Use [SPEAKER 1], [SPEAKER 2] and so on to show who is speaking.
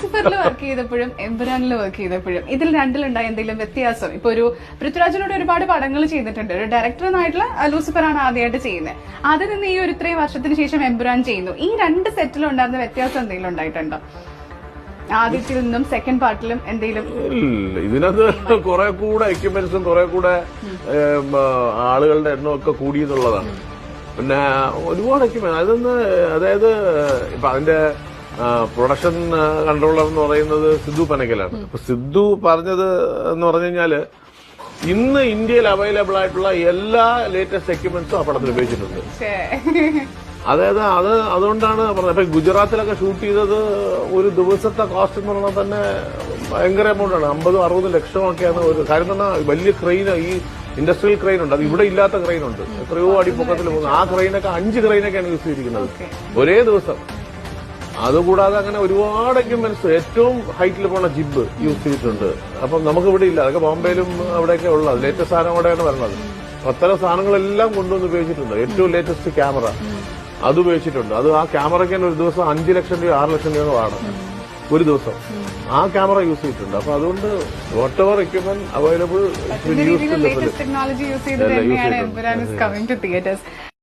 [SPEAKER 1] ലൂസിഫറിൽ work ചെയ്തപ്പോഴും എമ്പുരാനിൽ work ചെയ്തപ്പോഴും ഇതിൽ രണ്ടിലുണ്ടായ എന്തെങ്കിലും വ്യത്യാസം? ഇപ്പൊ ഒരു പൃഥ്വിരാജിനോട് ഒരുപാട് പടങ്ങൾ ചെയ്തിട്ടുണ്ട്, ഒരു ഡയറക്ടറിനായിട്ടുള്ള ലൂസിഫറാണ് ആദ്യമായിട്ട് ചെയ്യുന്നത്. അതിൽ നിന്ന് ഈ ഒരു ഇത്രയും വർഷത്തിന് ശേഷം എമ്പുരാൻ ചെയ്യുന്നു. ഈ രണ്ട് സെറ്റിലും ഉണ്ടായിരുന്ന വ്യത്യാസം എന്തെങ്കിലും ഉണ്ടായിട്ടുണ്ടോ? ആദ്യത്തിൽ നിന്നും സെക്കൻഡ് പാർട്ടിലും എന്തെങ്കിലും?
[SPEAKER 2] ഇതിനകത്ത് കുറെ കൂടെ എക്യുപ്മെന്റ്സും കുറെ കൂടെ ആളുകളുടെ എണ്ണമൊക്കെ കൂടിയെന്നുള്ളതാണ്. പിന്നെ ഒരുപാട് എക്യുപ്മെന്റ് അതായത് ഇപ്പൊ അതിന്റെ പ്രൊഡക്ഷൻ കൺട്രോളർ എന്ന് പറയുന്നത് സിദ്ധു പനക്കലാണ്. അപ്പൊ സിദ്ധു പറഞ്ഞത് എന്ന് പറഞ്ഞു കഴിഞ്ഞാല് ഇന്ന് ഇന്ത്യയിൽ അവൈലബിൾ ആയിട്ടുള്ള എല്ലാ ലേറ്റസ്റ്റ് എക്യുപ്മെന്റ്സും ആ പടത്തിൽ ഉപയോഗിച്ചിട്ടുണ്ട്. അതായത് അതുകൊണ്ടാണ് പറഞ്ഞത്. ഇപ്പൊ ഗുജറാത്തിലൊക്കെ ഷൂട്ട് ചെയ്തത് ഒരു ദിവസത്തെ കോസ്റ്റ് എന്ന് പറഞ്ഞാൽ തന്നെ ഭയങ്കര എമൗണ്ടാണ്. 50-60 ലക്ഷമൊക്കെയാണ് ഒരു കാര്യം. തന്നെ വലിയ ക്രെയിൻ, ഈ ഇൻഡസ്ട്രിയൽ ക്രെയിൻ ഉണ്ട്, അത് ഇവിടെ ഇല്ലാത്ത ക്രെയിൻ ഉണ്ട്, എത്രയോ അടിപ്പൊക്കത്തിൽ പോകുന്നത്. ആ ക്രെയിനൊക്കെ 5 ക്രെയിനൊക്കെയാണ് യൂസ് ചെയ്തിരിക്കുന്നത് ഒരേ ദിവസം. അതുകൂടാതെ അങ്ങനെ ഒരുപാട് എക്യുപ്മെന്റ്സ്, ഏറ്റവും ഹൈറ്റിൽ പോണ ജിബ് യൂസ് ചെയ്തിട്ടുണ്ട്. അപ്പം നമുക്ക് ഇവിടെ ഇല്ല, അതൊക്കെ ബോംബെയിലും അവിടെയൊക്കെ ഉള്ളത്. ലേറ്റസ്റ്റ് സാധനം അവിടെയാണ് വരുന്നത്. അത്തരം സാധനങ്ങളെല്ലാം കൊണ്ടുവന്ന് ഉപയോഗിച്ചിട്ടുണ്ട്. ഏറ്റവും ലേറ്റസ്റ്റ് ക്യാമറ അത് ഉപയോഗിച്ചിട്ടുണ്ട്. അത് ആ ക്യാമറയ്ക്ക് തന്നെ ഒരു ദിവസം 5 ലക്ഷം രൂപ 6 ലക്ഷം രൂപ ആണ് ഒരു ദിവസം ആ ക്യാമറ യൂസ് ചെയ്തിട്ടുണ്ട്. അപ്പൊ അതുകൊണ്ട് whatever equipment available
[SPEAKER 1] technology use ചെയ്തിട്ട് തന്നെയാണ് Empuraan is coming to theatres.